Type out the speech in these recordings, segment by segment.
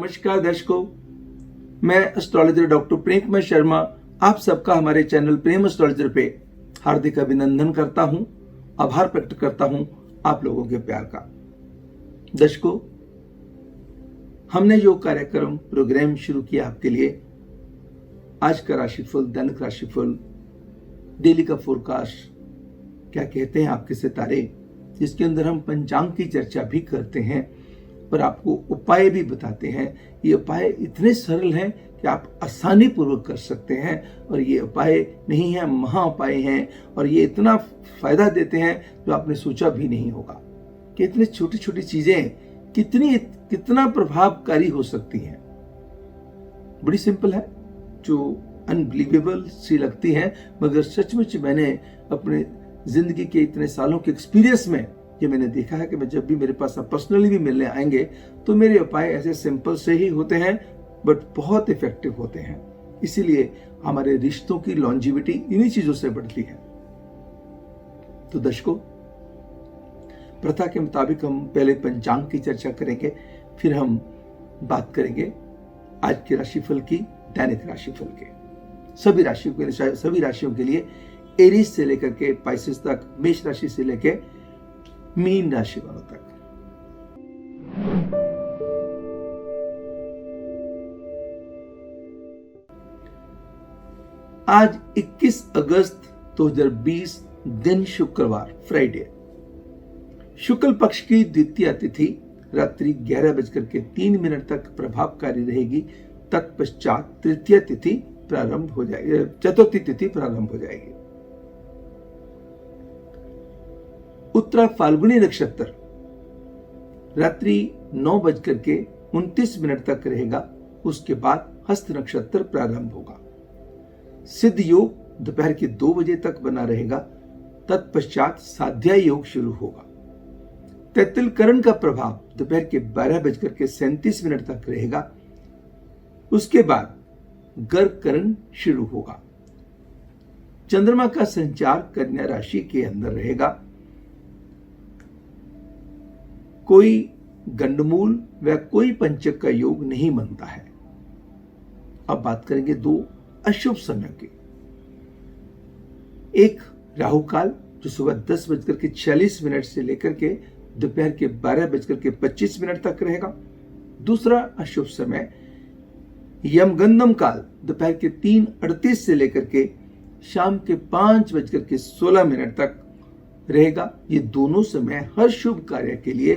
नमस्कार दर्शकों, मैं एस्ट्रोलॉजर डॉक्टर प्रेम कुमार शर्मा आप सबका हमारे चैनल प्रेम एस्ट्रोलॉजर पे हार्दिक अभिनंदन करता हूं, आभार व्यक्त करता हूं आप लोगों के प्यार का। दर्शकों, हमने जो कार्यक्रम प्रोग्राम शुरू किया आपके लिए, आज का राशिफल, दैनिक राशिफल, डेली का फोरकास्ट, क्या कहते हैं आपके सितारे, जिसके अंदर हम पंचांग की चर्चा भी करते हैं और आपको उपाय भी बताते हैं। ये उपाय इतने सरल हैं कि आप आसानी पूर्वक कर सकते हैं और ये उपाय नहीं है, महा उपाय हैं और ये इतना फायदा देते हैं जो आपने सोचा भी नहीं होगा कि इतनी छोटी छोटी चीजें कितना प्रभावकारी हो सकती हैं। बड़ी सिंपल है, जो अनबिलीवेबल सी लगती है, मगर सचमुच मैंने अपने जिंदगी के इतने सालों के एक्सपीरियंस में ये मैंने देखा है कि मैं जब भी मेरे पास आप पर्सनली भी मिलने आएंगे तो मेरे उपाय ऐसे सिंपल से ही होते हैं बट बहुत इफेक्टिव होते हैं। इसीलिए हमारे रिश्तों की लॉन्जिविटी इन्हीं चीजों से बढ़ती है। तो दर्शकों, प्रथा के मुताबिक हम पहले पंचांग की चर्चा करेंगे, फिर हम बात करेंगे आज के राशिफल की, दैनिक राशिफल के। सभी राशियों के लिए एरीज से लेकर के पाइसेस तक, मेष राशि से लेकर मीन राशि वालों तक। आज 21 अगस्त 2020 दिन शुक्रवार, फ्राइडे। शुक्ल पक्ष की द्वितीय तिथि रात्रि 11:03 तक प्रभावकारी रहेगी। तत्पश्चात तृतीय तिथि प्रारंभ हो जाएगी, चतुर्थी तिथि प्रारंभ हो जाएगी। उत्तरा फाल्गुनी नक्षत्र रात्रि 9:29 तक रहेगा। उसके बाद हस्त नक्षत्र प्रारंभ होगा। सिद्ध योग दोपहर के 2 बजे तक बना रहेगा। तत्पश्चात साध्या योग शुरू होगा। तैतिल करण का प्रभाव दोपहर के 12:37 तक रहेगा। उसके बाद गर्क करण शुरू होगा। चंद्रमा का संचार कन्या राशि के अंदर रहेगा। कोई गंडमूल व कोई पंचक का योग नहीं बनता है। अब बात करेंगे 2 अशुभ समय की। एक राहु काल जो सुबह 10:46 से लेकर के दोपहर के 12:25 तक रहेगा। दूसरा अशुभ समय यमगंधम काल दोपहर के 3:38 से लेकर के शाम के 5:16 तक रहेगा। ये दोनों समय हर शुभ कार्य के लिए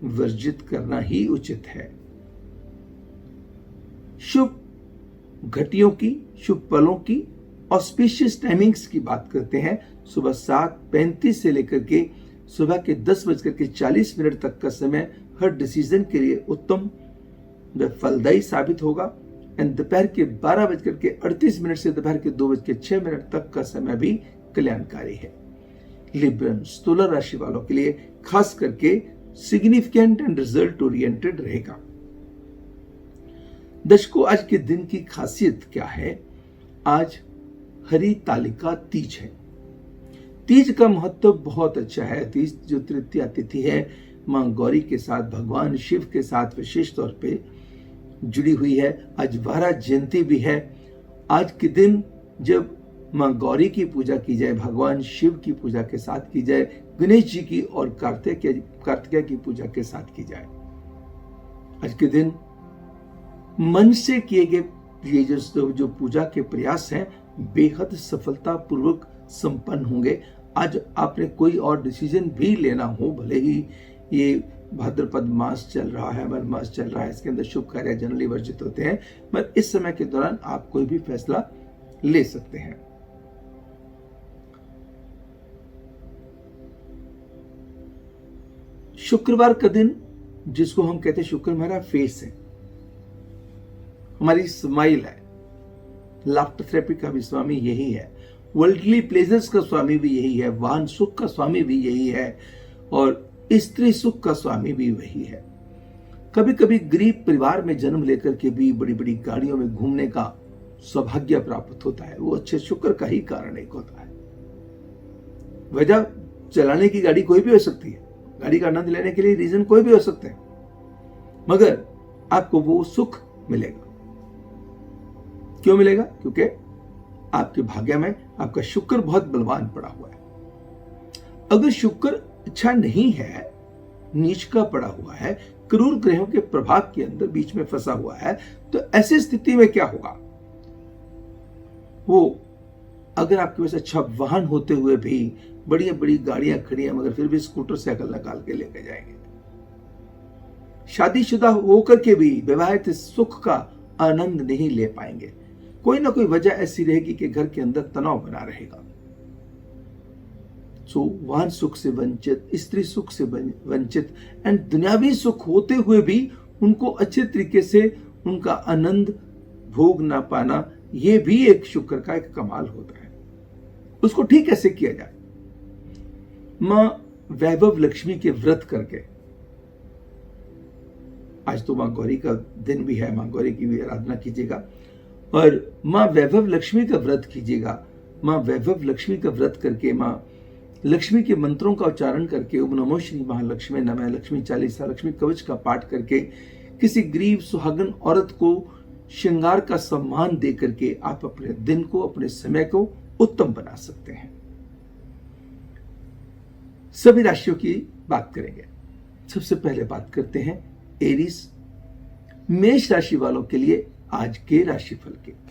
वर्जित करना ही उचित है। शुभ घटियों की, शुभ पलों की, ऑस्पिशियस टाइमिंग्स की बात करते हैं। सुबह 7:35 से लेकर के सुबह के 10:40 तक का समय हर डिसीजन के लिए उत्तम व फलदायी साबित होगा। एंड दोपहर के 12:38 से दोपहर के 2:06 तक का समय भी कल्याणकारी है। लिब्रंस, तुला राशि वालों के लिए खास करके सिग्निफिकेंट एंड रिजल्ट ओरिएंटेड रहेगा। दर्शकों, आज के दिन की खासियत क्या है? आज हरि तालिका तीज है। तीज का महत्व बहुत अच्छा है। तीज जो तृतीया तिथि है, मां गौरी के साथ, भगवान शिव के साथ विशेष तौर पे जुड़ी हुई है। आज वारा जयंती भी है। आज के दिन जब मां गौरी की पूजा की जाए, भगवान शिव की पूजा के साथ की जाए, गणेश जी की और कार्तिकेय की पूजा के साथ की जाए। आज के दिन मन से किए गए ये जो पूजा के प्रयास हैं बेहद सफलता पूर्वक संपन्न होंगे। आज आपने कोई और डिसीजन भी लेना हो, भले ही ये भाद्रपद मास चल रहा है, मल मास चल रहा है, इसके अंदर शुभ कार्य जनरली वर्जित होते हैं, मगर इस समय के दौरान आप कोई भी फैसला ले सकते हैं। शुक्रवार का दिन, जिसको हम कहते हैं शुक्र हमारा फेस है, हमारी स्माइल है। लाफ्टर थेरेपी का भी स्वामी यही है। वर्ल्डली प्लेजर्स का स्वामी भी यही है। वाहन सुख का स्वामी भी यही है और स्त्री सुख का स्वामी भी वही है। कभी कभी गरीब परिवार में जन्म लेकर के भी बड़ी बड़ी गाड़ियों में घूमने का सौभाग्य प्राप्त होता है। वो अच्छे शुक्र का ही कारण एक होता है। वजह चलाने की गाड़ी कोई भी हो सकती है, गाड़ी का आनंद लेने के लिए रीजन कोई भी हो सकते हैं, मगर आपको वो सुख मिलेगा। क्यों मिलेगा? क्योंकि आपके भाग्य में आपका शुक्र बहुत बलवान पड़ा हुआ है। अगर शुक्र अच्छा नहीं है, नीच का पड़ा हुआ है, क्रूर ग्रहों के प्रभाव के अंदर बीच में फंसा हुआ है, तो ऐसी स्थिति में क्या होगा? वो अगर आपके पास अच्छा वाहन होते हुए भी बड़ी बड़ी गाड़ियां खड़ी हैं, मगर फिर भी स्कूटर साइकिल निकाल के लेके जाएंगे। शादीशुदा होकर के भी विवाहित सुख का आनंद नहीं ले पाएंगे। कोई ना कोई वजह ऐसी रहेगी कि घर के अंदर तनाव बना रहेगा। सो वाहन सुख से वंचित, स्त्री सुख से वंचित एंड दुनियावी सुख होते हुए भी उनको अच्छे तरीके से उनका आनंद भोग ना पाना, यह भी एक शुक्र का एक कमाल होता है। उसको ठीक कैसे किया जाए? मां वैभव लक्ष्मी के व्रत करके, आज तो मां गौरी का दिन भी है, मां गौरी की भी आराधना कीजिएगा और मां वैभव लक्ष्मी का व्रत कीजिएगा। मां वैभव लक्ष्मी का व्रत करके, मां लक्ष्मी के मंत्रों का उच्चारण करके, ओम नमो श्री महालक्ष्मी नमः, लक्ष्मी चालीसा, लक्ष्मी कवच का पाठ करके किसी गरीब सुहागन औरत को श्रृंगार का सम्मान दे करके आप अपने दिन को, अपने समय को उत्तम बना सकते हैं। सभी राशियों की बात करेंगे। सबसे पहले बात करते हैं एरीज, मेष राशि वालों के लिए आज के राशिफल के।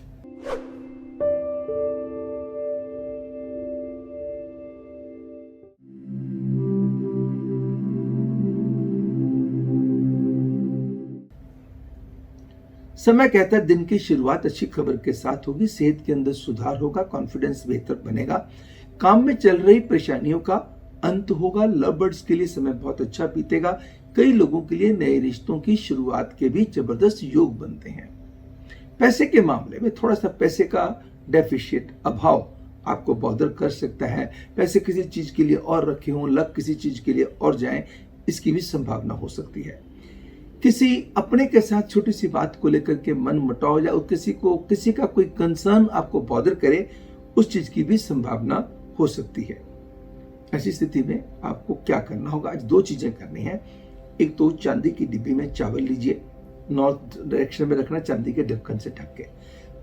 समय कहता है दिन की शुरुआत अच्छी खबर के साथ होगी, सेहत के अंदर सुधार होगा, कॉन्फिडेंस बेहतर बनेगा, काम में चल रही परेशानियों का अंत होगा। लव बर्ड्स के लिए समय बहुत अच्छा बीतेगा। कई लोगों के लिए नए रिश्तों की शुरुआत के भी जबरदस्त योग बनते हैं। पैसे के मामले में थोड़ा सा पैसे का डेफिशिएट, अभाव आपको बॉदर कर सकता है। पैसे किसी चीज के लिए और रखे हों, लग किसी चीज के लिए और जाएं, इसकी भी संभावना हो सकती है। किसी अपने के साथ छोटी सी बात को लेकर के मन मुटाव या किसी का कोई कंसर्न आपको बॉदर करे, उस चीज की भी संभावना हो सकती है। ऐसी स्थिति में आपको क्या करना होगा? आज दो चीजें करनी है। एक तो चांदी की डिब्बी में चावल लीजिए, नॉर्थ डायरेक्शन में रखना, चांदी के ढक्कन से ढक के।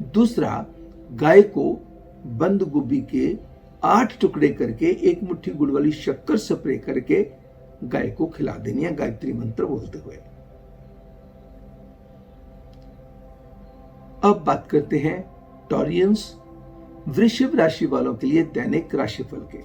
दूसरा, गाय को बंद गोभी के 8 टुकड़े करके 1 मुट्ठी गुड़ वाली शक्कर स्प्रे करके गाय को खिला देनी है, गायत्री मंत्र बोलते हुए। अब बात करते हैं टॉरियंस, वृषभ राशि वालों के लिए दैनिक राशिफल के।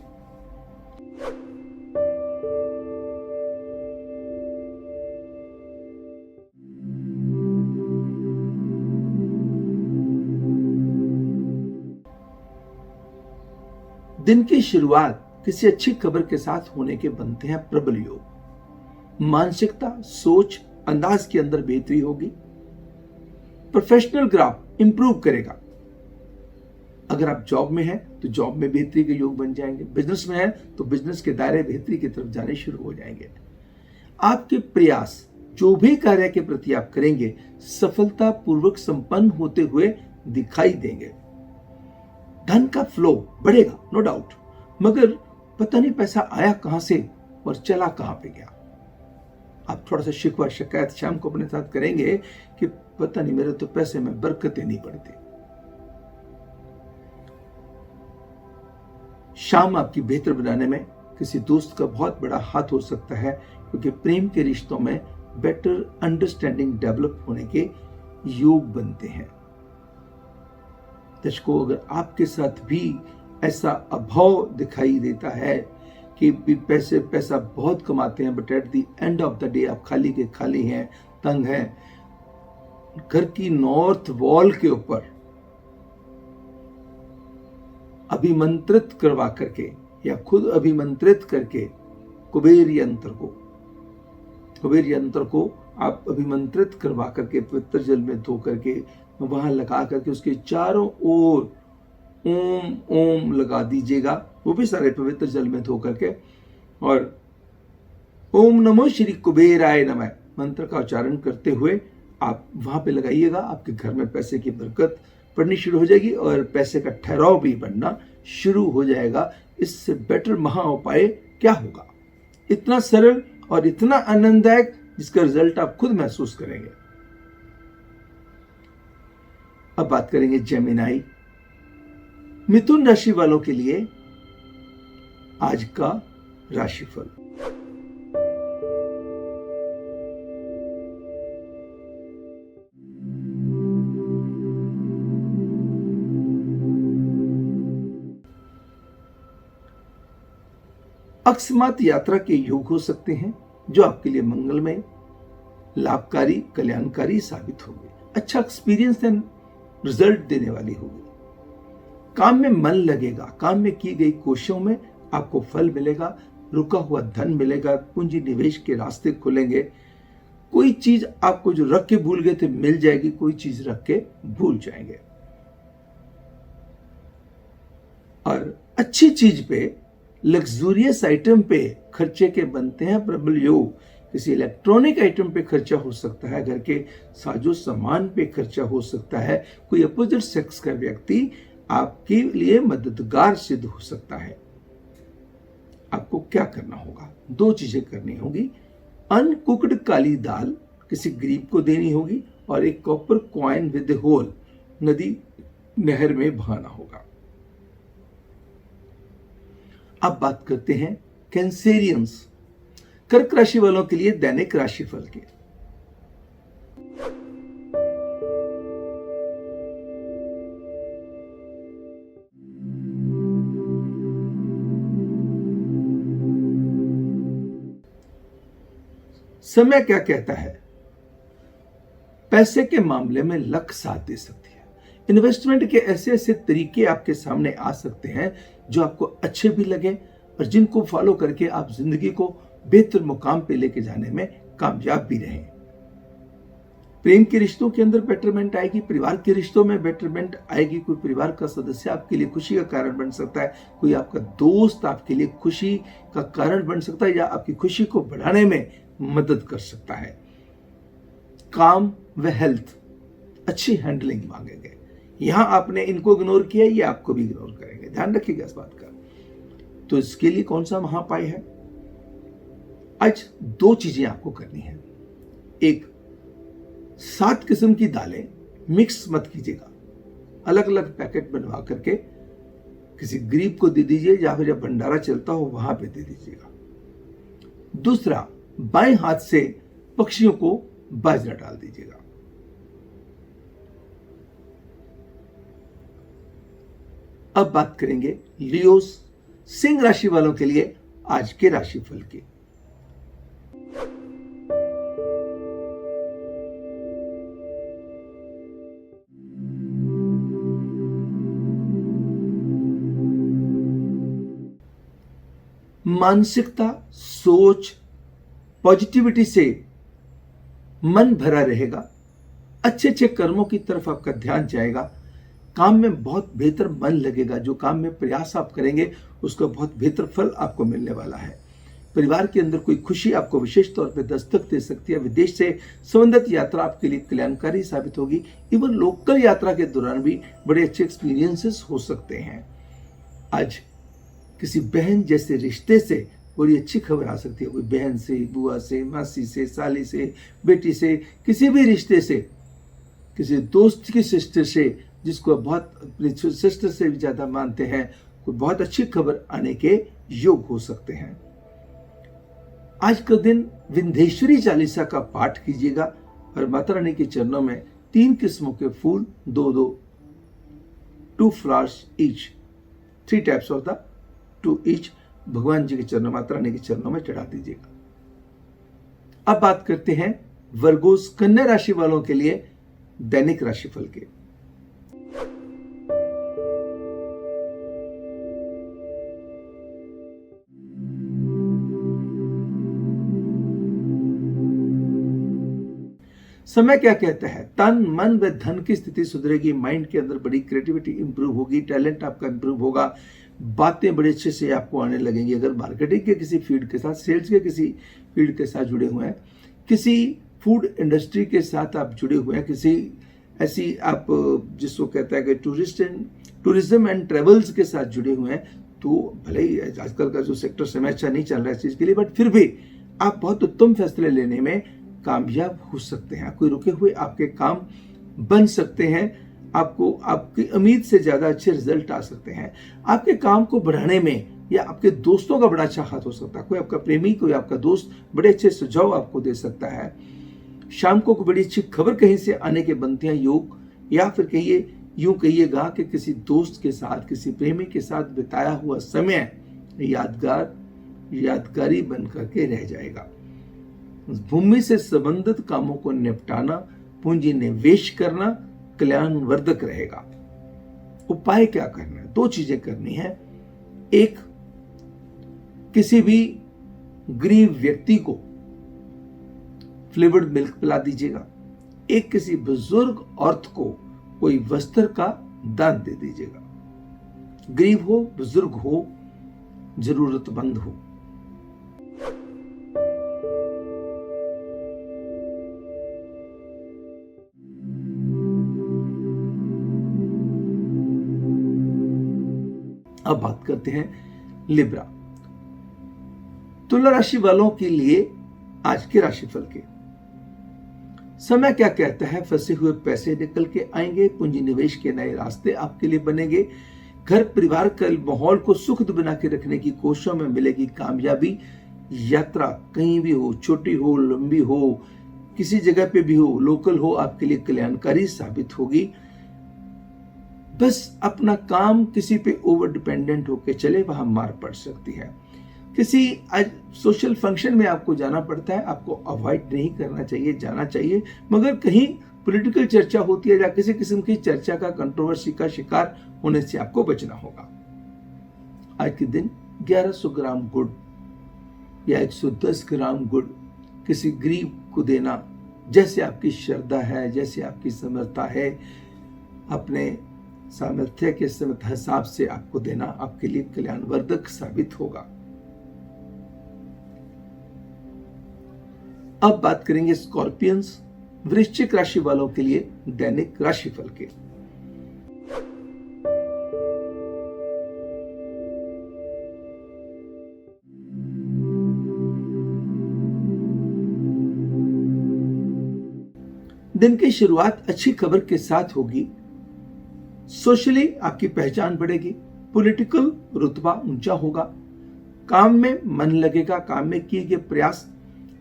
दिन की शुरुआत किसी अच्छी खबर के साथ होने के बनते हैं प्रबल योग। मानसिकता, सोच, अंदाज के अंदर बेहतरी होगी। प्रोफेशनल ग्राफ इंप्रूव करेगा। अगर आप जॉब में हैं तो जॉब में बेहतरी के योग बन जाएंगे। बिजनेस में हैं तो बिजनेस के दायरे बेहतरी की तरफ जाने शुरू हो जाएंगे। आपके प्रयास जो भी कार्य के प्रति आप करेंगे, सफलता पूर्वक संपन्न होते हुए दिखाई देंगे। धन का फ्लो बढ़ेगा, नो डाउट, मगर पता नहीं पैसा आया कहां से और चला कहां पे गया। आप थोड़ा सा शिकवा शिकायत शाम को अपने साथ करेंगे कि पता नहीं मेरे तो पैसे में बरकतें नहीं बढ़ती। शाम आपकी बेहतर बनाने में किसी दोस्त का बहुत बड़ा हाथ हो सकता है, क्योंकि प्रेम के रिश्तों में बेटर अंडरस्टैंडिंग डेवलप होने के योग बनते हैं। दर्शकों, अगर आपके साथ भी ऐसा अभाव दिखाई देता है कि पैसा बहुत कमाते हैं, but at the end of the day आप खाली के खाली हैं, तंग हैं, घर की नॉर्थ वॉल के ऊपर अभिमंत्रित करवा करके या खुद अभिमंत्रित करके कुबेर यंत्र को आप अभिमंत्रित करवा करके पवित्र जल में धो करके वहां लगा करके उसके चारों ओर ओम ओम लगा दीजिएगा, वो भी सारे पवित्र जल में धो करके, और ओम नमो श्री कुबेराय नमः मंत्र का उच्चारण करते हुए आप वहां पे लगाइएगा। आपके घर में पैसे की बरकत पड़नी शुरू हो जाएगी और पैसे का ठहराव भी बनना शुरू हो जाएगा। इससे बेटर महा उपाय क्या होगा? इतना सरल और इतना आनंददायक जिसका रिजल्ट आप खुद महसूस करेंगे। अब बात करेंगे जेमिनाई, मिथुन राशि वालों के लिए आज का राशिफल। अकस्मात यात्रा के योग हो सकते हैं जो आपके लिए मंगलमय, लाभकारी, कल्याणकारी साबित होंगे। अच्छा एक्सपीरियंस एंड रिजल्ट देने वाली होगी। काम में मन लगेगा, काम में की गई कोशिशों में आपको फल मिलेगा, रुका हुआ धन मिलेगा, पूंजी निवेश के रास्ते खुलेंगे। कोई चीज आपको जो रख के भूल गए थे मिल जाएगी, कोई चीज रख के भूल जाएंगे। और अच्छी चीज पे, लग्जूरियस आइटम पे खर्चे के बनते हैं प्रबल योग। किसी इलेक्ट्रॉनिक आइटम पे खर्चा हो सकता है, घर के साजो सामान पे खर्चा हो सकता है। कोई अपोजिट सेक्स का व्यक्ति आपके लिए मददगार सिद्ध हो सकता है। आपको क्या करना होगा? 2 चीजें करनी होगी। अनकुक्ड काली दाल किसी गरीब को देनी होगी और एक कॉपर कॉइन विद होल नदी नहर में बहाना होगा। अब बात करते हैं कैंसेरियंस, कर्क राशि वालों के लिए दैनिक राशिफल के। समय क्या कहता है? पैसे के मामले में लक साथ दे सकती है। इन्वेस्टमेंट के ऐसे ऐसे तरीके आपके सामने आ सकते हैं जो आपको अच्छे भी लगे और जिनको फॉलो करके आप जिंदगी को बेहतर मुकाम पे लेके जाने में कामयाब भी रहें। प्रेम के रिश्तों के अंदर बेटरमेंट आएगी, परिवार के रिश्तों में बेटरमेंट आएगी। कोई परिवार का सदस्य आपके लिए खुशी का कारण बन सकता है, कोई आपका दोस्त आपके लिए खुशी का कारण बन सकता है या आपकी खुशी को बढ़ाने में मदद कर सकता है। काम व हेल्थ अच्छी हैंडलिंग मांगेंगे। यहां आपने इनको इग्नोर किया, ये आपको भी इग्नोर करेंगे, ध्यान रखिएगा इस बात का। तो इसके लिए कौन सा महापाय है? आज 2 चीजें आपको करनी है। एक, 7 किस्म की दालें मिक्स मत कीजिएगा, अलग अलग पैकेट बनवा करके किसी गरीब को दे दीजिए या फिर जब भंडारा चलता हो वहां पे दे दीजिएगा। दूसरा, बाएं हाथ से पक्षियों को बाजरा डाल दीजिएगा। अब बात करेंगे लियोस, सिंह राशि वालों के लिए आज के राशिफल की। मानसिकता, सोच, पॉजिटिविटी से मन भरा रहेगा। अच्छे अच्छे कर्मों की तरफ आपका ध्यान जाएगा। काम में बहुत बेहतर मन लगेगा। जो काम में प्रयास आप करेंगे उसका बहुत बेहतर फल आपको मिलने वाला है। परिवार के अंदर कोई खुशी आपको विशेष तौर पे दस्तक दे सकती है। विदेश से संबंधित यात्रा आपके लिए कल्याणकारी साबित होगी। इवन लोकल यात्रा के दौरान भी बड़े अच्छे एक्सपीरियंसेस हो सकते हैं। आज किसी बहन जैसे रिश्ते से बड़ी अच्छी खबर आ सकती है। कोई बहन से, बुआ से, मासी से, साली से, बेटी से, किसी भी रिश्ते से, किसी दोस्त की सिस्टर से जिसको बहुत अपनी सिस्टर से भी ज्यादा मानते हैं, कोई बहुत अच्छी खबर आने के योग हो सकते हैं। आज का दिन विंध्येश्वरी चालीसा का पाठ कीजिएगा और माता रानी के चरणों में 3 किस्मों के फूल, 2 flowers each, 3 types of the 2 each भगवान जी के चरणों, माता रानी के चरणों में चढ़ा दीजिएगा। अब बात करते हैं वर्गोस, कन्या राशि वालों के लिए दैनिक राशिफल के। समय क्या कहता है? तन, मन व धन की स्थिति सुधरेगी। माइंड के अंदर बड़ी क्रिएटिविटी इंप्रूव होगी, टैलेंट आपका इंप्रूव होगा, बातें बड़े अच्छे से आपको आने लगेंगी। अगर मार्केटिंग के किसी फील्ड के साथ, सेल्स के किसी फील्ड के साथ जुड़े हुए हैं, किसी फूड इंडस्ट्री के साथ आप जुड़े हुए हैं, किसी ऐसी आप जिसको कहता है कि टूरिज्म एंड ट्रेवल्स के साथ जुड़े हुए हैं, तो भले ही आजकल का जो सेक्टर समय अच्छा नहीं चल रहा है इस चीज के लिए, बट फिर भी आप बहुत उत्तम फैसले लेने में कामयाब हो सकते हैं। कोई रुके हुए आपके काम बन सकते हैं। आपको आपकी उम्मीद से ज्यादा अच्छे रिजल्ट आ सकते हैं। आपके काम को बढ़ाने में या आपके दोस्तों का बड़ा अच्छा हाथ हो सकता है। कोई आपका प्रेमी, कोई आपका दोस्त बड़े अच्छे सुझाव आपको दे सकता है। शाम को कोई बड़ी अच्छी खबर कहीं से आने के बनते हैं योग, या फिर कहिए यूं कहिएगा कि किसी दोस्त के साथ, किसी प्रेमी के साथ बिताया हुआ समय यादगारी बन करके रह जाएगा। भूमि से संबंधित कामों को निपटाना, पूंजी निवेश करना कल्याणवर्धक रहेगा। उपाय क्या करना है? 2 चीजें करनी है। एक, किसी भी गरीब व्यक्ति को फ्लेवर्ड मिल्क पिला दीजिएगा। एक, किसी बुजुर्ग औरत को कोई वस्त्र का दान दे दीजिएगा। गरीब हो, बुजुर्ग हो, जरूरतमंद हो। अब बात करते हैं लिब्रा। तुला राशि वालों के लिए आज के राशिफल के समय क्या कहता है? फंसे हुए पैसे निकल के आएंगे, पूंजी निवेश के नए रास्ते आपके लिए बनेंगे, घर परिवार का माहौल को सुखद बना के रखने की कोशिशों में मिलेगी कामयाबी। यात्रा कहीं भी हो, छोटी हो, लंबी हो, किसी जगह पे भी हो, लोकल हो, आपके लिए कल्याणकारी साबित होगी। बस अपना काम किसी पे ओवर डिपेंडेंट होके चले, वहां मार पड़ सकती है। किसी आज सोशल फंक्शन में आपको जाना पड़ता है, आपको अवॉइड नहीं करना चाहिए, जाना चाहिए। मगर कहीं पॉलिटिकल चर्चा होती है या किसी किस्म की चर्चा का, कंट्रोवर्सी का शिकार होने से आपको बचना होगा। आज के दिन 1100 ग्राम गुड़ या 110 ग्राम गुड़ किसी गरीब को देना, जैसे आपकी श्रद्धा है, जैसे आपकी समर्था है, अपने सामर्थ्य के हिसाब से आपको देना आपके लिए कल्याणवर्धक साबित होगा। अब बात करेंगे स्कॉर्पियंस, वृश्चिक राशि वालों के लिए दैनिक राशिफल के। दिन की शुरुआत अच्छी खबर के साथ होगी। सोशली आपकी पहचान बढ़ेगी, पॉलिटिकल रुतबा ऊंचा होगा, काम में मन लगेगा, काम में किए गए प्रयास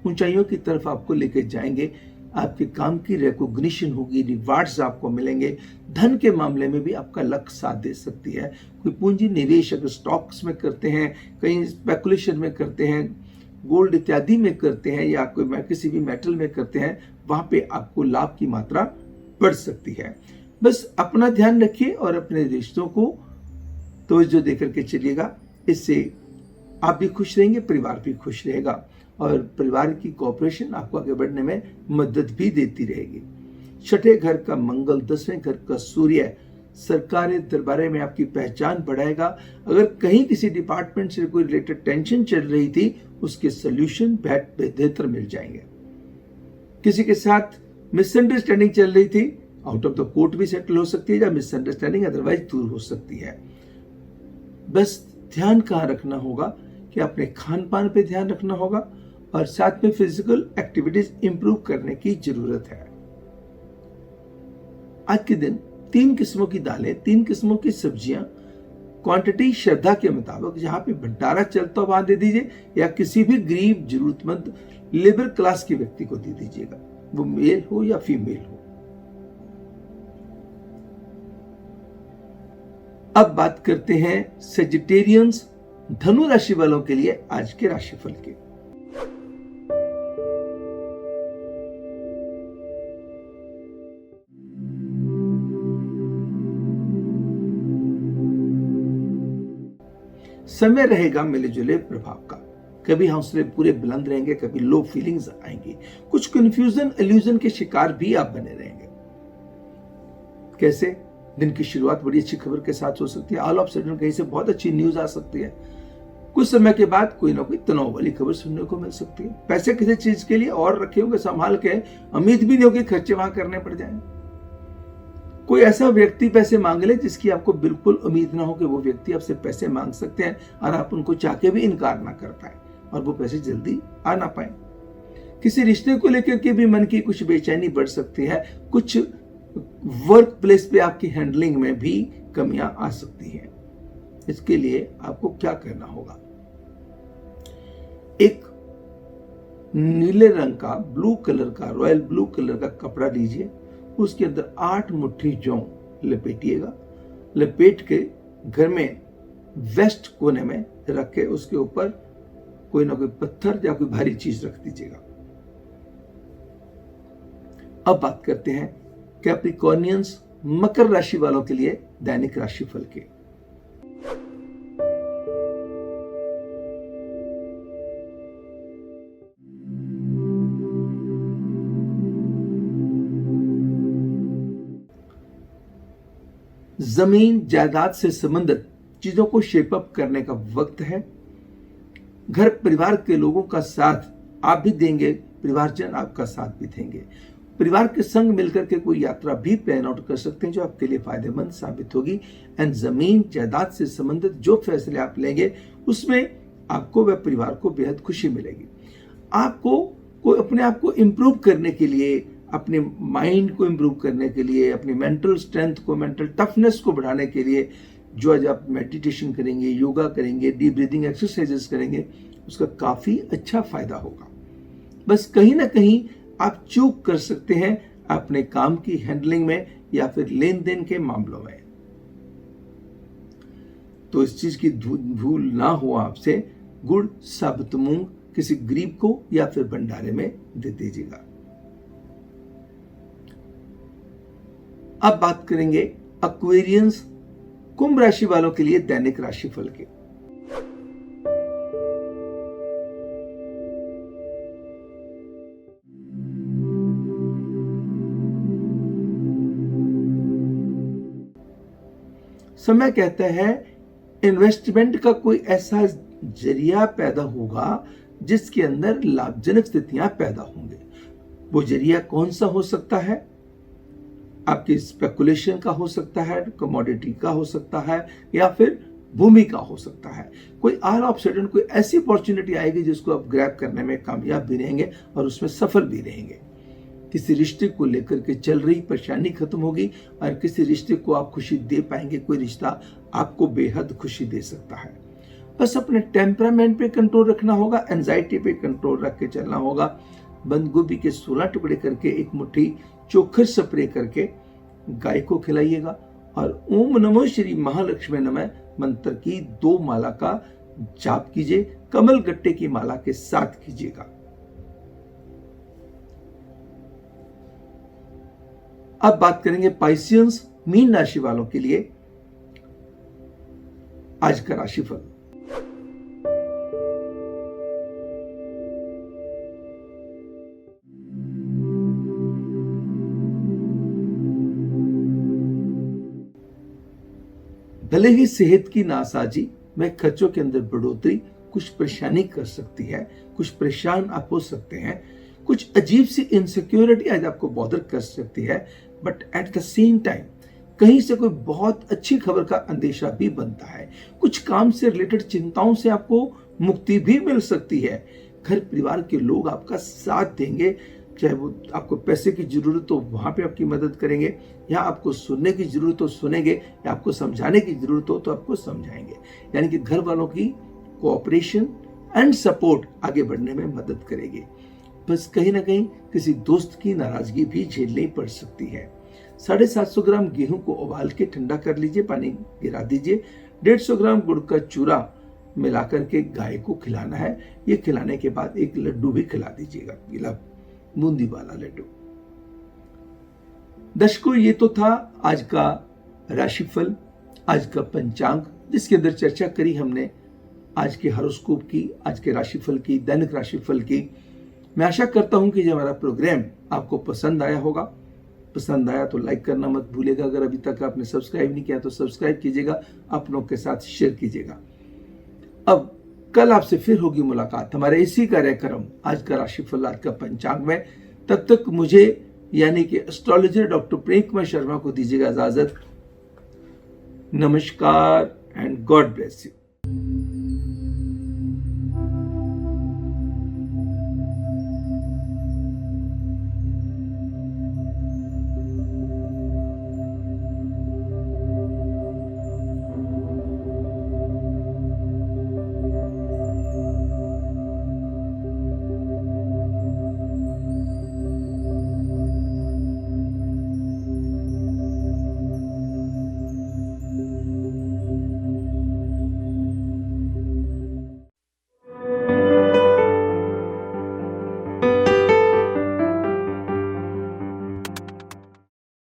ऊंचाइयों की तरफ आपको लेके जाएंगे। आपके काम की रिकॉग्निशन होगी, रिवार्ड्स आपको मिलेंगे। धन के मामले में भी आपका लक साथ दे सकती है। कोई पूंजी निवेश अगर स्टॉक्स में करते हैं, कहीं स्पेकुलेशन में करते हैं, गोल्ड इत्यादि में करते हैं, या कोई किसी भी मेटल में करते हैं, वहां पे आपको लाभ की मात्रा बढ़ सकती है। बस अपना ध्यान रखिए और अपने रिश्तों को तवज्जो देकर के चलिएगा। इससे आप भी खुश रहेंगे, परिवार भी खुश रहेगा, और परिवार की कोऑपरेशन आपको आगे बढ़ने में मदद भी देती रहेगी। 6ठे घर का मंगल, 10वें घर का सूर्य सरकारी दरबारे में आपकी पहचान बढ़ाएगा। अगर कहीं किसी डिपार्टमेंट से कोई रिलेटेड टेंशन चल रही थी, उसके सोल्यूशन बेहतर मिल जाएंगे। किसी के साथ मिसअंडरस्टैंडिंग चल रही थी, आउट ऑफ द कोर्ट भी सेटल हो सकती है, या मिसअंडरस्टैंडिंग अदरवाइज दूर हो सकती है। बस ध्यान कहाँ रखना होगा कि अपने खान पान पे ध्यान रखना होगा, और साथ में फिजिकल एक्टिविटीज इंप्रूव करने की जरूरत है। आज के दिन 3 किस्मों की दालें, 3 किस्मों की सब्जियां, क्वांटिटी श्रद्धा के मुताबिक जहां पे भंडारा चलता हो वहां दे दीजिए, या किसी भी गरीब जरूरतमंद लेबर क्लास के व्यक्ति को दे दीजिएगा, वो मेल हो या फीमेल हो। अब बात करते हैं सेजिटेरियंस, धनु राशि वालों के लिए आज के राशिफल के। समय रहेगा मिले जुले प्रभाव का। कभी हौसले पूरे बुलंद रहेंगे, कभी लो फीलिंग्स आएंगी, कुछ कंफ्यूजन इल्यूजन के शिकार भी आप बने रहेंगे। कैसे? दिन की शुरुआत बड़ी अच्छी खबर के साथ हो सकती है। ऑल ऑफ सडन कहीं से बहुत अच्छी न्यूज आ सकती है। कुछ समय के बाद कोई ना कोई तनाव वाली खबर सुनने को मिल सकती है। पैसे किसी चीज के लिए और रखे होंगे संभाल के, उम्मीद भी नहीं होगी खर्चे वहां करने पड़ जाए। कोई ऐसा व्यक्ति पैसे मांग ले जिसकी आपको बिल्कुल उम्मीद ना हो कि वो व्यक्ति आपसे पैसे मांग सकते हैं, और आप उनको चाह के भी इनकार ना कर पाए, और वो पैसे जल्दी आ ना पाए। किसी रिश्ते को लेकर के भी मन की कुछ बेचैनी बढ़ सकती है। कुछ वर्क प्लेस पे आपकी हैंडलिंग में भी कमियां आ सकती हैं। इसके लिए आपको क्या करना होगा, एक नीले रंग का, ब्लू कलर का, रॉयल ब्लू कलर का कपड़ा लीजिए, उसके अंदर 8 मुट्ठी जौ लपेटिएगा। लपेट के घर में वेस्ट कोने में रख के उसके ऊपर कोई ना कोई पत्थर या कोई भारी चीज रख दीजिएगा। अब बात करते हैं कैप्रिकॉर्नियंस, मकर राशि वालों के लिए दैनिक राशिफल के। जमीन जायदाद से संबंधित चीजों को शेप अप करने का वक्त है। घर परिवार के लोगों का साथ आप भी देंगे, परिवारजन आपका साथ भी देंगे। परिवार के संग मिलकर के कोई यात्रा भी प्लान आउट कर सकते हैं जो आपके लिए फायदेमंद साबित होगी। एंड जमीन जायदाद से संबंधित जो फैसले आप लेंगे उसमें आपको व परिवार को बेहद खुशी मिलेगी। आपको कोई अपने आप को इम्प्रूव करने के लिए, अपने माइंड को इम्प्रूव करने के लिए, अपनी मेंटल स्ट्रेंथ को, मेंटल टफनेस को बढ़ाने के लिए जो आज आप मेडिटेशन करेंगे, योगा करेंगे, डीप ब्रीदिंग एक्सरसाइजेस करेंगे, उसका काफी अच्छा फायदा होगा। बस कहीं ना कहीं आप चूक कर सकते हैं अपने काम की हैंडलिंग में या फिर लेन देन के मामलों में, तो इस चीज की भूल ना हो आपसे। गुड़, साबुत मूंग किसी गरीब को या फिर भंडारे में दे दीजिएगा। अब बात करेंगे एक्वेरियंस, कुंभ राशि वालों के लिए दैनिक राशिफल के। समय कहता है इन्वेस्टमेंट का कोई ऐसा जरिया पैदा होगा जिसके अंदर लाभजनक स्थितियां पैदा होंगे। वो जरिया कौन सा हो सकता है? आपकी स्पेकुलेशन का हो सकता है, कमोडिटी का हो सकता है, या फिर भूमि का हो सकता है। कोई ऑल ऑफ सडन कोई ऐसी अपॉर्चुनिटी आएगी जिसको आप ग्रैब करने में कामयाब भी रहेंगे और उसमें सफल भी रहेंगे। किसी रिश्ते को लेकर के चल रही परेशानी खत्म होगी और किसी रिश्ते को आप खुशी दे पाएंगे। कोई रिश्ता आपको बेहद खुशी दे सकता है। बस अपने टेम्परामेंट पे कंट्रोल रखना होगा, एंजाइटी पे कंट्रोल रख के चलना होगा। बंद गोभी के 16 टुकड़े करके एक मुट्ठी चोखर स्प्रे करके गाय को खिलाइएगा और ओम नमो श्री महालक्ष्मी नमः मंत्र की 2 माला का जाप कीजिए। कमल गट्टे की माला के साथ कीजिएगा। अब बात करेंगे पाइसियंस, मीन राशि वालों के लिए आज का राशिफल। भले ही सेहत की नासाजी में खर्चों के अंदर बढ़ोतरी कुछ परेशानी कर सकती है, कुछ परेशान आप हो सकते हैं, कुछ अजीब सी इनसिक्योरिटी आज आपको बॉदर कर सकती है, but at the same time कहीं से कोई बहुत अच्छी खबर का अंदेशा भी बनता है। कुछ काम से रिलेटेड चिंताओं से आपको मुक्ति भी मिल सकती है। घर परिवार के लोग आपका साथ देंगे, चाहे वो आपको पैसे की जरूरत हो वहां पे आपकी मदद करेंगे, या आपको सुनने की जरूरत हो सुनेंगे, या आपको समझाने की जरूरत हो तो आपको समझाएंगे। यानी कि घर वालों की कोऑपरेशन एंड सपोर्ट आगे बढ़ने में मदद करेगी। बस कहीं ना कहीं किसी दोस्त की नाराजगी भी झेलनी पड़ सकती है। 750 ग्राम गेहूं को उबाल के ठंडा कर लीजिए, पानी गिरा दीजिए। 150 ग्राम गुड़ का चूरा मिलाकर के गाय को खिलाना है। ये खिलाने के बाद एक लड्डू भी खिला दीजिएगा, पीला बूंदी वाला लड्डू। दर्शकों, ये तो था आज का राशिफल, आज का पंचांग, जिसके अंदर चर्चा करी हमने आज के हॉरोस्कोप की, आज के राशिफल की, दैनिक राशिफल की। मैं आशा करता हूं कि जो हमारा प्रोग्राम आपको पसंद आया होगा। पसंद आया तो लाइक करना मत भूलिएगा। अगर अभी तक आपने सब्सक्राइब नहीं किया तो सब्सक्राइब कीजिएगा, अपनों के साथ शेयर कीजिएगा। अब कल आपसे फिर होगी मुलाकात हमारे इसी कार्यक्रम आज का राशिफल, आज का पंचांग में। तब तक मुझे यानी कि एस्ट्रोलॉजर डॉक्टर प्रेम कुमार शर्मा को दीजिएगा इजाजत। नमस्कार एंड गॉड ब्लेस यू।